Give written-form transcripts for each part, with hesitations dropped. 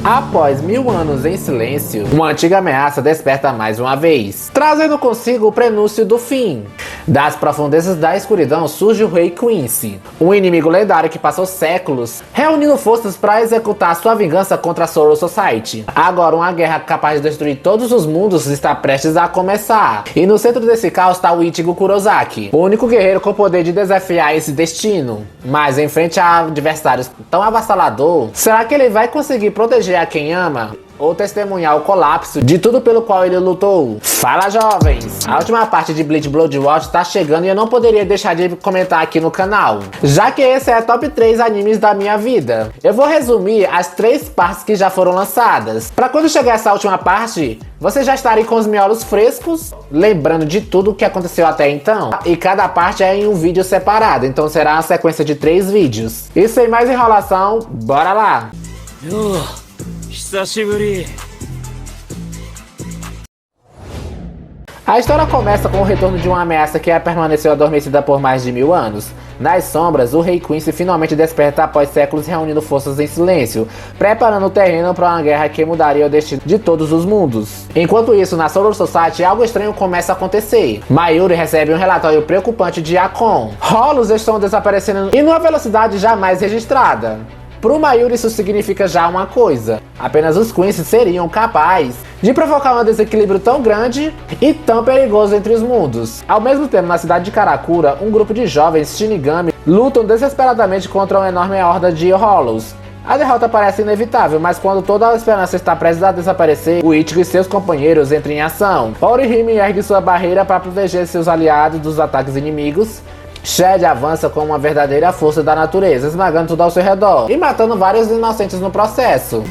Após 1000 anos em silêncio, uma antiga ameaça desperta mais uma vez, trazendo consigo o prenúncio do fim. Das profundezas da escuridão surge o Rei Quincy, um inimigo lendário que passou séculos reunindo forças para executar sua vingança contra a Soul Society. Agora uma guerra capaz de destruir todos os mundos está prestes a começar, e no centro desse caos está o Ichigo Kurosaki, o único guerreiro com o poder de desafiar esse destino. Mas em frente a adversários tão avassalador, será que ele vai conseguir proteger a quem ama? Ou testemunhar o colapso de tudo pelo qual ele lutou? Fala, jovens! A última parte de Bleach Blood Watch tá chegando e eu não poderia deixar de comentar aqui no canal, já que esse é a top 3 animes da minha vida. Eu vou resumir as 3 partes que já foram lançadas, pra quando chegar essa última parte, vocês já estarem com os miolos frescos, lembrando de tudo o que aconteceu até então. E cada parte é em um vídeo separado, então será uma sequência de 3 vídeos. E sem mais enrolação, bora lá! A história começa com o retorno de uma ameaça que permaneceu adormecida por mais de 1000 anos. Nas sombras, o Rei Quincy finalmente desperta após séculos reunindo forças em silêncio, preparando o terreno para uma guerra que mudaria o destino de todos os mundos. Enquanto isso, na Soul Society, algo estranho começa a acontecer. Mayuri recebe um relatório preocupante de Akon. Rolos estão desaparecendo e numa velocidade jamais registrada. Pro Mayuri isso significa já uma coisa: apenas os Quincy seriam capazes de provocar um desequilíbrio tão grande e tão perigoso entre os mundos. Ao mesmo tempo, na cidade de Karakura, um grupo de jovens Shinigami lutam desesperadamente contra uma enorme horda de Hollows. A derrota parece inevitável, mas quando toda a esperança está prestes a desaparecer, o Ichigo e seus companheiros entram em ação. Orihime ergue sua barreira para proteger seus aliados dos ataques inimigos. Shed avança com uma verdadeira força da natureza, esmagando tudo ao seu redor e matando vários inocentes no processo.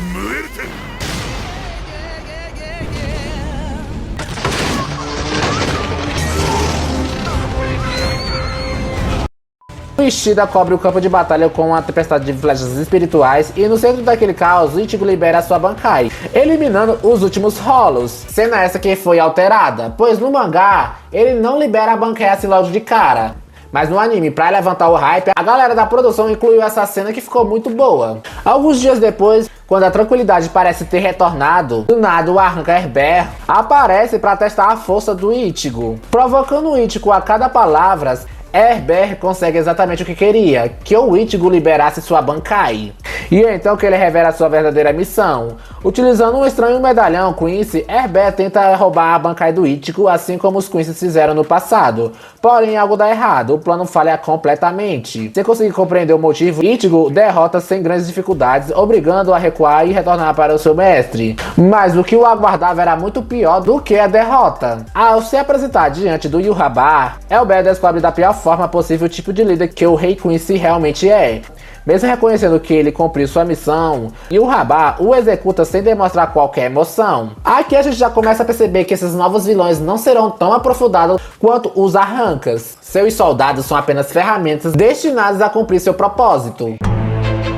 O Ishida cobre o campo de batalha com uma tempestade de flechas espirituais e no centro daquele caos, o Ichigo libera sua Bankai, eliminando os últimos Hollows. Cena essa que foi alterada, pois no mangá ele não libera a Bankai assim logo de cara. Mas no anime, pra levantar o hype, a galera da produção incluiu essa cena que ficou muito boa. Alguns dias depois, quando a tranquilidade parece ter retornado, do nada o Arranca Herber aparece pra testar a força do Ichigo. Provocando o Ichigo a cada palavra, Herber consegue exatamente o que queria, que o Ichigo liberasse sua Bankai. E é então que ele revela sua verdadeira missão. Utilizando um estranho medalhão Quincy, Herber tenta roubar a Bankai do Ichigo, assim como os Quincy fizeram no passado. Porém, algo dá errado, o plano falha completamente. Sem conseguir compreender o motivo, Ichigo derrota sem grandes dificuldades, obrigando-o a recuar e retornar para o seu mestre. Mas o que o aguardava era muito pior do que a derrota. Ao se apresentar diante do Yhwach, Herber descobre da pior forma possível o tipo de líder que o Rei Quincy realmente é. Mesmo reconhecendo que ele cumpriu sua missão, Yhwach o executa sem demonstrar qualquer emoção. Aqui a gente já começa a perceber que esses novos vilões não serão tão aprofundados quanto os Arrancas. Seus soldados são apenas ferramentas destinadas a cumprir seu propósito.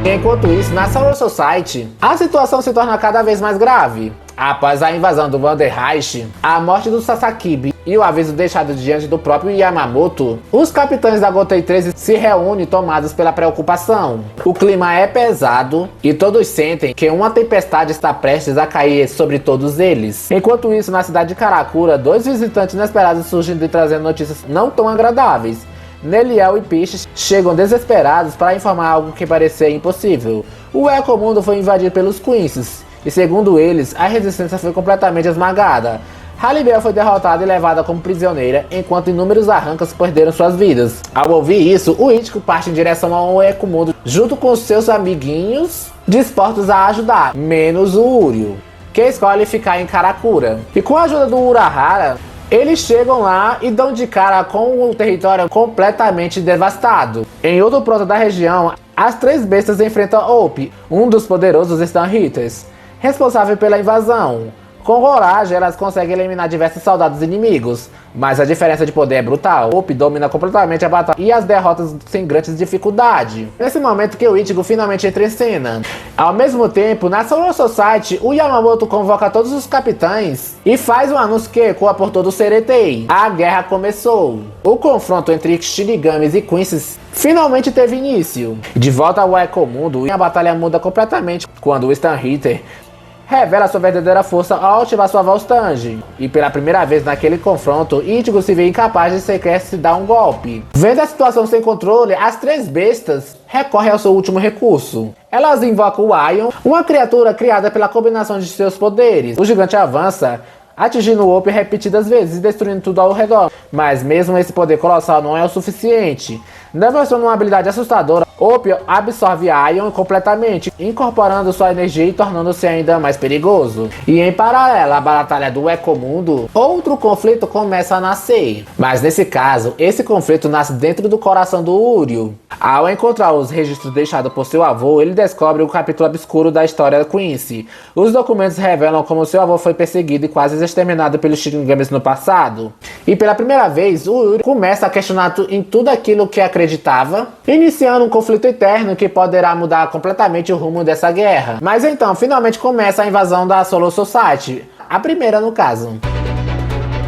Enquanto isso, na Soul Society, a situação se torna cada vez mais grave. Após a invasão do Wanderreich, a morte do Sasakibe e o aviso deixado diante do próprio Yamamoto, os capitães da Gotei 13 se reúnem tomados pela preocupação. O clima é pesado e todos sentem que uma tempestade está prestes a cair sobre todos eles. Enquanto isso, na cidade de Karakura, 2 visitantes inesperados surgem de trazendo notícias não tão agradáveis. Neliel e Peach chegam desesperados para informar algo que parecia impossível. O Ecomundo foi invadido pelos Quincy, e segundo eles, a resistência foi completamente esmagada. Haribel foi derrotada e levada como prisioneira, enquanto inúmeros Arrancas perderam suas vidas. Ao ouvir isso, o Ichigo parte em direção ao Ecomundo junto com seus amiguinhos, dispostos a ajudar, menos o Uryu, que escolhe ficar em Karakura. E com a ajuda do Urahara, eles chegam lá e dão de cara com o território completamente devastado. Em outro ponto da região, as 3 bestas enfrentam Ope, um dos poderosos Stan Hitters, responsável pela invasão. Com coragem, elas conseguem eliminar diversos soldados inimigos, mas a diferença de poder é brutal. Hope domina completamente a batalha e as derrotas sem grandes dificuldade. Nesse momento que o Ichigo finalmente entra em cena. Ao mesmo tempo, na Solar Society, o Yamamoto convoca todos os capitães e faz um anúncio que ecoa por todo o Seretei. A guerra começou. O confronto entre Shinigamis e Quincy's finalmente teve início. De volta ao Ecomundo, a batalha muda completamente quando o Stanhitter revela sua verdadeira força ao ativar sua voz Tanjin. E pela primeira vez naquele confronto, Ichigo se vê incapaz de sequer se dar um golpe. Vendo a situação sem controle, as três bestas recorrem ao seu último recurso. Elas invocam o Aion, uma criatura criada pela combinação de seus poderes. O gigante avança, atingindo o Hope repetidas vezes e destruindo tudo ao redor. Mas mesmo esse poder colossal não é o suficiente. Demonstrando uma habilidade assustadora, Hope absorve Aion completamente, incorporando sua energia e tornando-se ainda mais perigoso. E em paralelo à batalha do Ecomundo, outro conflito começa a nascer. Mas nesse caso, esse conflito nasce dentro do coração do Uryu. Ao encontrar os registros deixados por seu avô, ele descobre o capítulo obscuro da história Quincy. Os documentos revelam como seu avô foi perseguido e quase exterminado pelos Shinigamis no passado. E pela primeira vez, o Uryu começa a questionar em tudo aquilo que acreditava, iniciando um conflito eterno que poderá mudar completamente o rumo dessa guerra. Mas então, finalmente começa a invasão da Solar Society, a primeira no caso.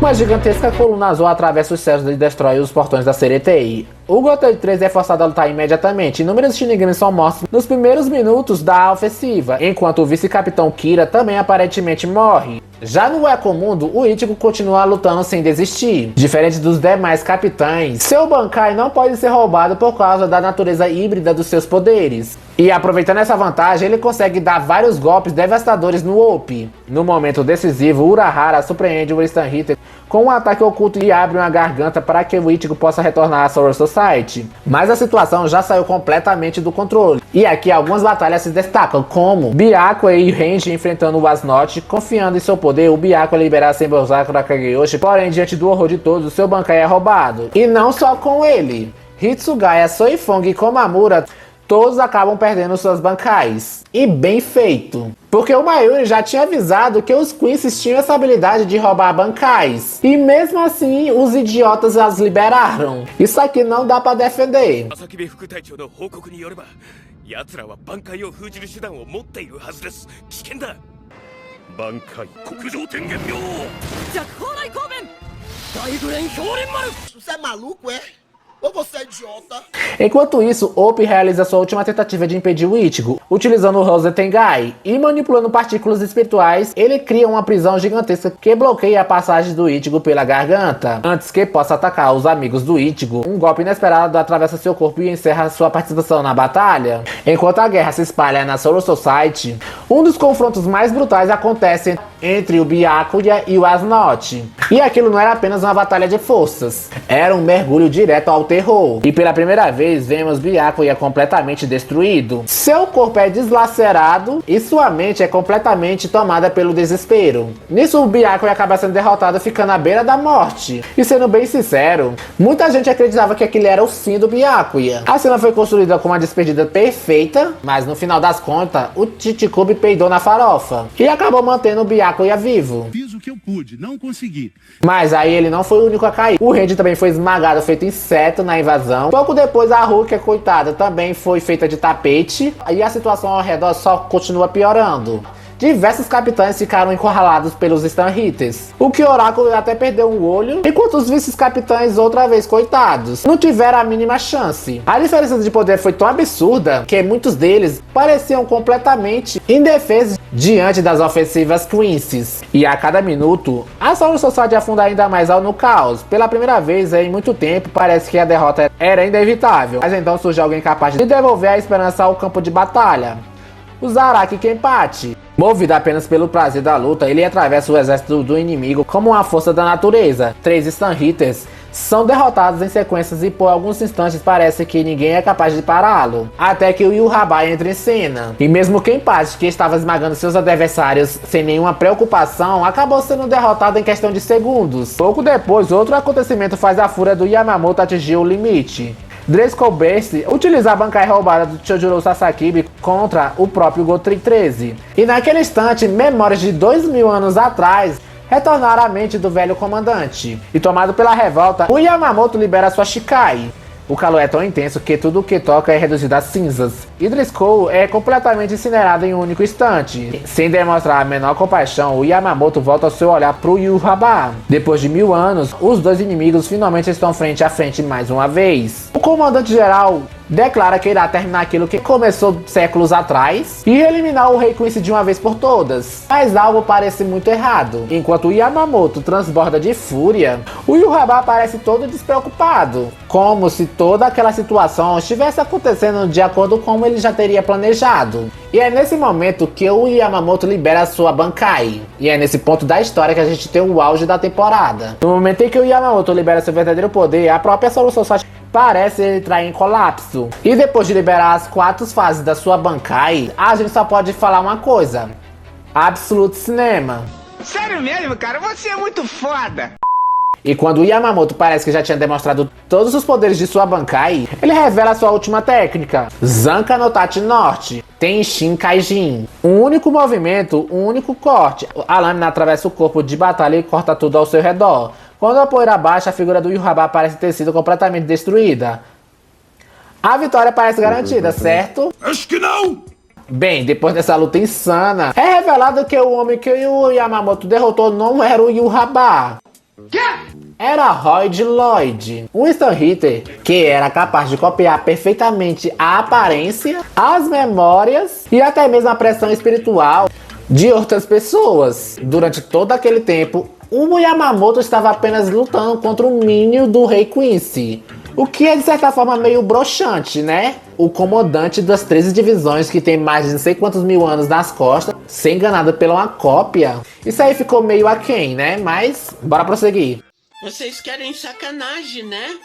Uma gigantesca coluna azul atravessa os céus e destrói os portões da Seretei. O Gotei 3 é forçado a lutar imediatamente. Inúmeros Shinigamis são mortos nos primeiros minutos da ofensiva, enquanto o vice-capitão Kira também aparentemente morre. Já no Ecomundo, o Ichigo continua lutando sem desistir. Diferente dos demais capitães, seu Bankai não pode ser roubado por causa da natureza híbrida dos seus poderes. E aproveitando essa vantagem, ele consegue dar vários golpes devastadores no Hope. No momento decisivo, Urahara surpreende o Stanhitter com um ataque oculto e abre uma garganta para que o Ichigo possa retornar à Solar Society. Mas a situação já saiu completamente do controle. E aqui algumas batalhas se destacam, como Byakuya e Renji enfrentando o Asnot. Confiando em seu poder, o Byakuya libera a Senbonzaku Kageyoshi, porém diante do horror de todos, seu Bankai é roubado. E não só com ele. Hitsugaya, Soifong e Komamura, todos acabam perdendo suas Bankais. E bem feito. Porque o Mayuri já tinha avisado que os Quincy's tinham essa habilidade de roubar Bankais. E mesmo assim, os idiotas as liberaram. Isso aqui não dá pra defender. Você é maluco, é? Ou você é idiota? Enquanto isso, Hope realiza sua última tentativa de impedir o Ichigo, utilizando o Rose Tengai e manipulando partículas espirituais. Ele cria uma prisão gigantesca que bloqueia a passagem do Ichigo pela garganta, antes que possa atacar os amigos do Ichigo. Um golpe inesperado atravessa seu corpo e encerra sua participação na batalha. Enquanto a guerra se espalha na Solar Society, um dos confrontos mais brutais acontece entre o Byakuya e o Asnot. E aquilo não era apenas uma batalha de forças, era um mergulho direto ao terror. E pela primeira vez vemos Byakuya completamente destruído. Seu corpo é deslacerado e sua mente é completamente tomada pelo desespero. Nisso o Byakuya acaba sendo derrotado, ficando à beira da morte. E sendo bem sincero, muita gente acreditava que aquele era o fim do Byakuya. A cena foi construída com uma despedida perfeita, mas no final das contas, o Chichikube peidou na farofa e acabou mantendo o Byakuya vivo. Fiz o que eu pude, não consegui. Mas aí ele não foi o único a cair. O Renji também foi esmagado, feito inseto na invasão. Pouco depois a Rukia, coitada, também foi feita de tapete. E a situação ao redor só continua piorando. Diversos capitães ficaram encurralados pelos Stanhitters. O Kyoraku até perdeu um olho, enquanto os vice-capitães, outra vez coitados, não tiveram a mínima chance. A diferença de poder foi tão absurda que muitos deles pareciam completamente indefesos diante das ofensivas Quincy's. E a cada minuto, a Solar Society afunda ainda mais no caos. Pela primeira vez em muito tempo, parece que a derrota era inevitável. Mas então surge alguém capaz de devolver a esperança ao campo de batalha. O Zaraki Kenpachi. Movido apenas pelo prazer da luta, ele atravessa o exército do inimigo como uma força da natureza. 3 Stanhitters são derrotados em sequências e por alguns instantes parece que ninguém é capaz de pará-lo. Até que o Yurrabai entra em cena. E mesmo Kenpachi, que estava esmagando seus adversários sem nenhuma preocupação, acabou sendo derrotado em questão de segundos. Pouco depois, outro acontecimento faz a fúria do Yamamoto atingir o limite. Driscoll Burst utiliza a Bankai roubada do Chojuro Sasakibe contra o próprio Gotri 13. E naquele instante, memórias de 2000 anos atrás retornaram à mente do velho comandante. E tomado pela revolta, o Yamamoto libera sua Shikai. O calor é tão intenso que tudo o que toca é reduzido a cinzas. E Driscoll é completamente incinerado em um único instante. Sem demonstrar a menor compaixão, o Yamamoto volta o seu olhar pro Yhwach. Depois de 1000 anos, os dois inimigos finalmente estão frente a frente mais uma vez. O comandante-geral declara que irá terminar aquilo que começou séculos atrás e eliminar o Rei Quincy de uma vez por todas. Mas algo parece muito errado. Enquanto o Yamamoto transborda de fúria, o Yhwach parece todo despreocupado, como se toda aquela situação estivesse acontecendo de acordo com como ele já teria planejado. E é nesse momento que o Yamamoto libera a sua Bankai. E é nesse ponto da história que a gente tem o auge da temporada. No momento em que o Yamamoto libera seu verdadeiro poder, a própria Soul Society parece entrar em colapso. E depois de liberar as 4 fases da sua Bankai, a gente só pode falar uma coisa: Absolute Cinema. Sério mesmo, cara? Você é muito foda! E quando o Yamamoto parece que já tinha demonstrado todos os poderes de sua Bankai, ele revela sua última técnica, Zanka no Tachi Norte, Tenshin Kaijin. Um único movimento, um único corte. A lâmina atravessa o corpo de batalha e corta tudo ao seu redor. Quando a poeira baixa, a figura do Yhwach parece ter sido completamente destruída. A vitória parece garantida, certo? Acho que não! Bem, depois dessa luta insana, é revelado que o homem que o Yamamoto derrotou não era o Yhwach. Era Royd Lloyd, um Instant Hitter que era capaz de copiar perfeitamente a aparência, as memórias e até mesmo a pressão espiritual de outras pessoas. Durante todo aquele tempo, o Yamamoto estava apenas lutando contra o Minion do Rei Quincy, o que é de certa forma meio broxante, né? O comandante das 13 divisões que tem mais de não sei quantos mil anos nas costas, ser enganado pela uma cópia. Isso aí ficou meio aquém, né? Mas bora prosseguir. Vocês querem sacanagem, né?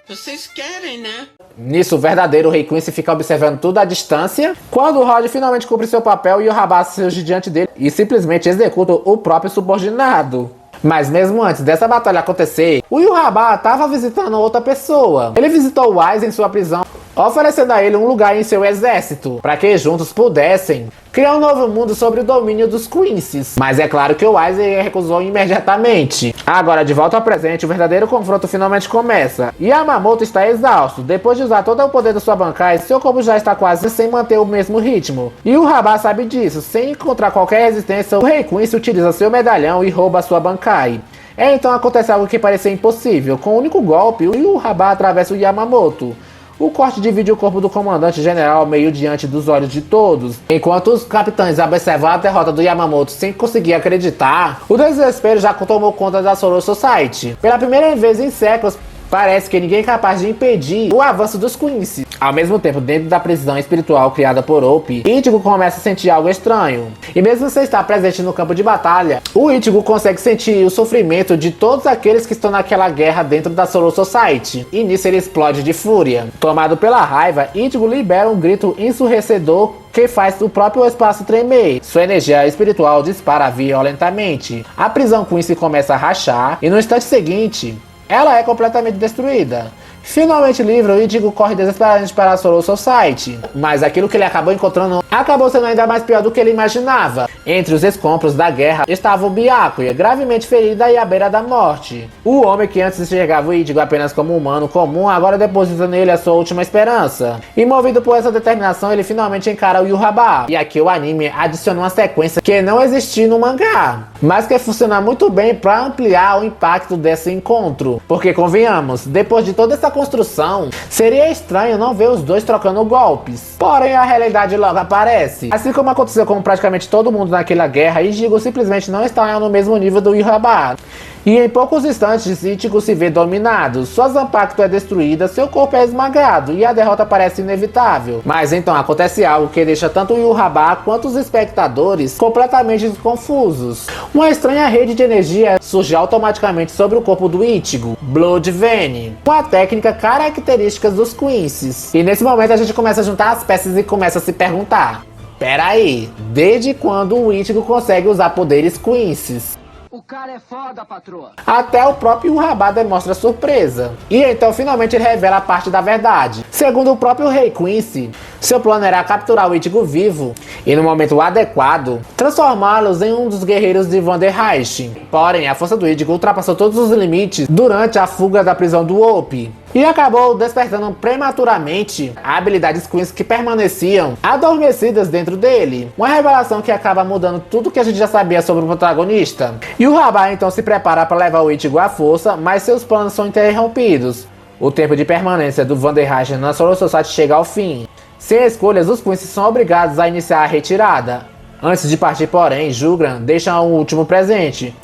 Vocês querem, né? Nisso, o verdadeiro Rei Quincy fica observando tudo à distância. Quando o Rod finalmente cumpre seu papel, e o Yhwach surge diante dele e simplesmente executa o próprio subordinado. Mas mesmo antes dessa batalha acontecer, o Yhwach estava visitando outra pessoa. Ele visitou o Wise em sua prisão, oferecendo a ele um lugar em seu exército, para que juntos pudessem criar um novo mundo sobre o domínio dos Quincy's. Mas é claro que o Wise recusou imediatamente. Agora, de volta ao presente, o verdadeiro confronto finalmente começa. Yamamoto está exausto. Depois de usar todo o poder da sua Bankai, seu corpo já está quase sem manter o mesmo ritmo. E o Yhwach sabe disso. Sem encontrar qualquer resistência, o Rei Quincy utiliza seu medalhão e rouba sua Bankai. Então acontece algo que parecia impossível. Com um único golpe, o Yhwach atravessa o Yamamoto. O corte divide o corpo do comandante-general meio diante dos olhos de todos. Enquanto os capitães observam a derrota do Yamamoto sem conseguir acreditar, o desespero já tomou conta da Soul Society. Pela primeira vez em séculos, parece que ninguém é capaz de impedir o avanço dos Quincy. Ao mesmo tempo, dentro da prisão espiritual criada por Ope, Ichigo começa a sentir algo estranho. E mesmo sem estar presente no campo de batalha, o Ichigo consegue sentir o sofrimento de todos aqueles que estão naquela guerra dentro da Soul Society. E nisso ele explode de fúria. Tomado pela raiva, Ichigo libera um grito ensurdecedor que faz o próprio espaço tremer. Sua energia espiritual dispara violentamente. A prisão Quincy começa a rachar e no instante seguinte, ela é completamente destruída. Finalmente livre, o Ichigo corre desesperadamente para a Soul Society, mas aquilo que ele acabou encontrando acabou sendo ainda mais pior do que ele imaginava. Entre os escombros da guerra estava o Byakuya, gravemente ferida e à beira da morte. O homem que antes enxergava o Ichigo apenas como um humano comum, agora deposita nele a sua última esperança. E movido por essa determinação, ele finalmente encara o Yhwach. E aqui o anime adiciona uma sequência que não existia no mangá, mas que funciona muito bem para ampliar o impacto desse encontro. Porque convenhamos, depois de toda essa construção, seria estranho não ver os dois trocando golpes. Porém, a realidade logo aparece. Assim como aconteceu com praticamente todo mundo naquela guerra, Ichigo simplesmente não está no mesmo nível do Yhwach. E em poucos instantes, Ichigo se vê dominado, sua Zanpakuto é destruída, seu corpo é esmagado e a derrota parece inevitável. Mas então acontece algo que deixa tanto o Yhwach quanto os espectadores completamente confusos. Uma estranha rede de energia surge automaticamente sobre o corpo do Ichigo, Blood Vein, com a técnica característica dos Quincy's. E nesse momento a gente começa a juntar as peças e começa a se perguntar: peraí, desde quando o Ichigo consegue usar poderes Quincy's? O cara é foda, patroa. Até o próprio Urahara demonstra surpresa. E então finalmente ele revela a parte da verdade. Segundo o próprio Rei Quincy, seu plano era capturar o Ichigo vivo e no momento adequado, transformá-los em um dos guerreiros de Van der Reich. Porém, a força do Ichigo ultrapassou todos os limites durante a fuga da prisão do Ope. E acabou despertando prematuramente habilidades Quincy que permaneciam adormecidas dentro dele. Uma revelação que acaba mudando tudo que a gente já sabia sobre o protagonista. E o Urahara então se prepara para levar o Ichigo à força, mas seus planos são interrompidos. O tempo de permanência do Van der Reich na Soul Society chega ao fim. Sem escolhas, os Quincy são obrigados a iniciar a retirada. Antes de partir, porém, Jugran deixa um último presente.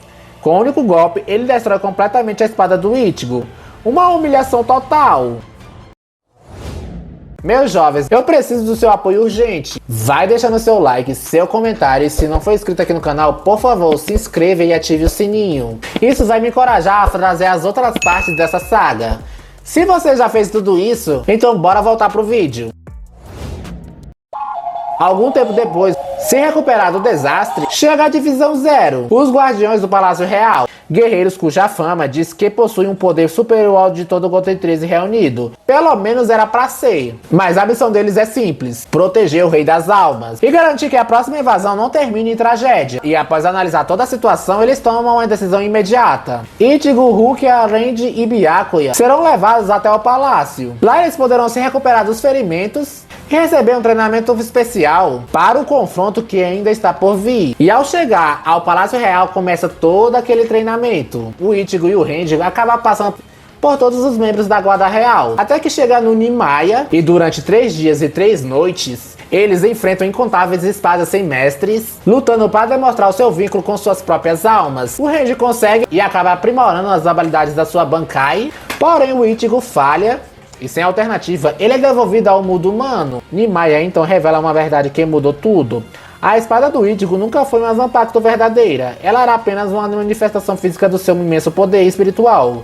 Com um único golpe, ele destrói completamente a espada do Ichigo. Uma humilhação total. Meus jovens, eu preciso do seu apoio urgente. Vai deixando seu like, seu comentário e se não for inscrito aqui no canal, por favor, se inscreva e ative o sininho. Isso vai me encorajar a trazer as outras partes dessa saga. Se você já fez tudo isso, então bora voltar pro vídeo. Algum tempo depois, sem recuperar do desastre, chega a Divisão Zero, os Guardiões do Palácio Real, guerreiros cuja fama diz que possuem um poder superior ao de todo o Goten 13 reunido. Pelo menos era pra ser. Mas a missão deles é simples, proteger o Rei das Almas e garantir que a próxima invasão não termine em tragédia. E após analisar toda a situação, eles tomam uma decisão imediata. Ichigo, Rukia, Randy e Byakuya serão levados até o palácio. Lá eles poderão se recuperar dos ferimentos e receber um treinamento especial para o confronto que ainda está por vir. E ao chegar ao Palácio Real começa todo aquele treinamento. O Ichigo e o Randy acabam passando por todos os membros da Guarda Real, até que chega no Nimaya e durante 3 dias e 3 noites eles enfrentam incontáveis espadas sem mestres, lutando para demonstrar o seu vínculo com suas próprias almas. O Randy consegue e acaba aprimorando as habilidades da sua Bankai, porém o Ichigo falha. E sem alternativa, ele é devolvido ao mundo humano. Nimaya então revela uma verdade que mudou tudo. A espada do Ichigo nunca foi uma Zanpakuto verdadeira. Ela era apenas uma manifestação física do seu imenso poder espiritual.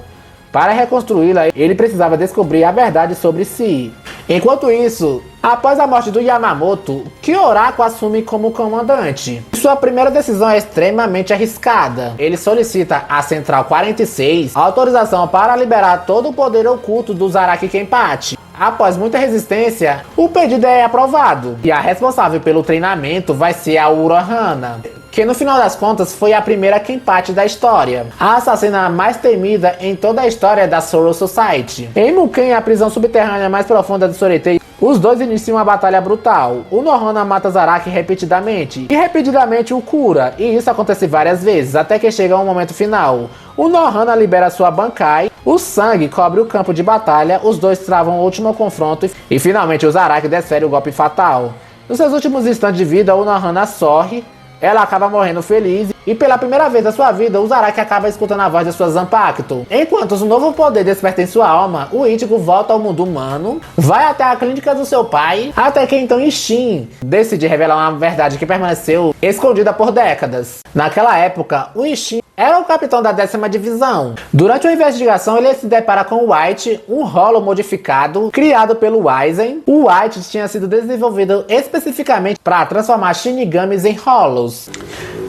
Para reconstruí-la, ele precisava descobrir a verdade sobre si. Enquanto isso, após a morte do Yamamoto, Kyoraku assume como comandante. Sua primeira decisão é extremamente arriscada. Ele solicita à Central 46 autorização para liberar todo o poder oculto do Zaraki Kenpachi. Após muita resistência, o pedido é aprovado. E a responsável pelo treinamento vai ser a Urahara, que no final das contas foi a primeira Kenpachi da história. A assassina mais temida em toda a história da Soul Society. Em Muken, a prisão subterrânea mais profunda de Soretei, os dois iniciam uma batalha brutal. O Nohana mata Zaraki repetidamente, e repetidamente o cura, e isso acontece várias vezes, até que chega um momento final. O Nohana libera sua Bankai, o sangue cobre o campo de batalha, os dois travam o último confronto, e finalmente o Zaraki desfere o golpe fatal. Nos seus últimos instantes de vida, o Nohana sorri, ela acaba morrendo feliz e pela primeira vez da sua vida o Zaraki acaba escutando a voz de sua Zanpakuto. Enquanto um novo poder desperta em sua alma, o Ichigo volta ao mundo humano, vai até a clínica do seu pai, até que então Ishin decide revelar uma verdade que permaneceu escondida por décadas. Naquela época, o Ishin era o capitão da 10ª divisão. Durante uma investigação, ele se depara com o White, um Hollow modificado criado pelo Aizen. O White tinha sido desenvolvido especificamente para transformar Shinigamis em Hollows.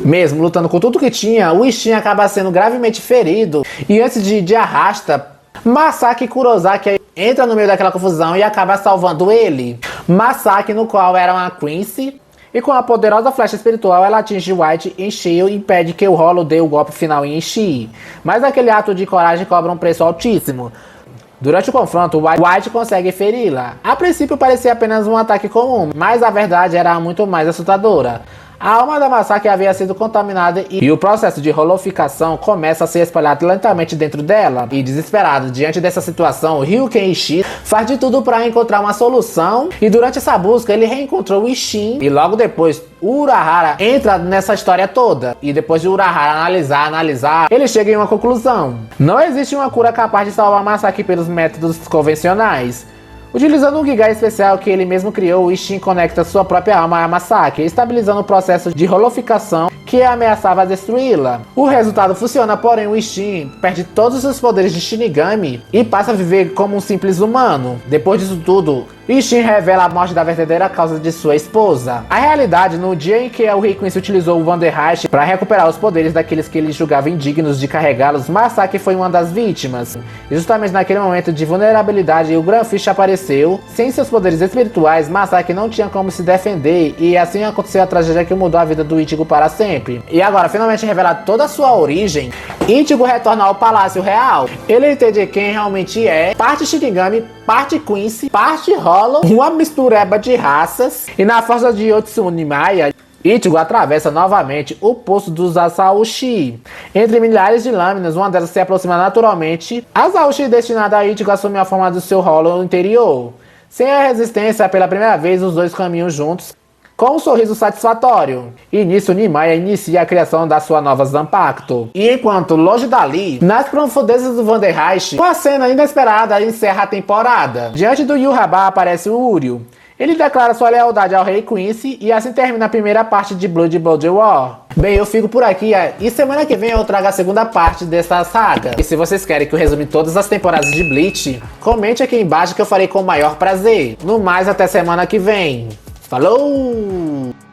Mesmo lutando com tudo que tinha, o Ishin acaba sendo gravemente ferido e antes de arrasta, Masaki Kurosaki entra no meio daquela confusão e acaba salvando ele. Masaki, no qual era uma Quincy, e com a poderosa flecha espiritual ela atinge White em cheio e impede que o Hollow dê o golpe final em Ishii. Mas aquele ato de coragem cobra um preço altíssimo. Durante o confronto, White consegue feri-la. A princípio parecia apenas um ataque comum, mas a verdade era muito mais assustadora. A alma da Masaki havia sido contaminada e o processo de holoficação começa a se espalhar lentamente dentro dela. E desesperado diante dessa situação, Ryuken Ishii faz de tudo para encontrar uma solução. E durante essa busca ele reencontrou o Ishin. E logo depois o Urahara entra nessa história toda. E depois de Urahara analisar, ele chega em uma conclusão. Não existe uma cura capaz de salvar Masaki pelos métodos convencionais. Utilizando um Gigai especial que ele mesmo criou, o Ishin conecta sua própria alma a Masaki, estabilizando o processo de holoficação que ameaçava destruí-la. O resultado funciona, porém o Ishin perde todos os seus poderes de Shinigami e passa a viver como um simples humano. Depois disso tudo, Ishin revela a morte da verdadeira causa de sua esposa. A realidade, no dia em que o Rei Quincy utilizou o Vanderreich para recuperar os poderes daqueles que ele julgava indignos de carregá-los, Masaki foi uma das vítimas. E justamente naquele momento de vulnerabilidade, o Grandfish apareceu. Sem seus poderes espirituais, Masaki não tinha como se defender, e assim aconteceu a tragédia que mudou a vida do Ichigo para sempre. E agora, finalmente revelada toda a sua origem, Ichigo retorna ao Palácio Real. Ele entende quem realmente é, parte Shinigami, parte Quincy, parte Hollow, uma mistureba de raças, e na força de Yotsune Maya, Ichigo atravessa novamente o poço dos Asaushi. Entre milhares de lâminas, uma delas se aproxima naturalmente. A Asaushi destinada a Ichigo assume a forma do seu Hollow interior. Sem a resistência, pela primeira vez, os dois caminham juntos, com um sorriso satisfatório. E nisso, Nimaya inicia a criação da sua nova Zanpakuto. E enquanto, longe dali, nas profundezas do Vanderreich, uma cena inesperada encerra a temporada. Diante do Yhwach aparece o Uryu. Ele declara sua lealdade ao Rei Quincy e assim termina a primeira parte de Blood War. Bem, eu fico por aqui e semana que vem eu trago a segunda parte dessa saga. E se vocês querem que eu resume todas as temporadas de Bleach, comente aqui embaixo que eu farei com o maior prazer. No mais, até semana que vem. Falou!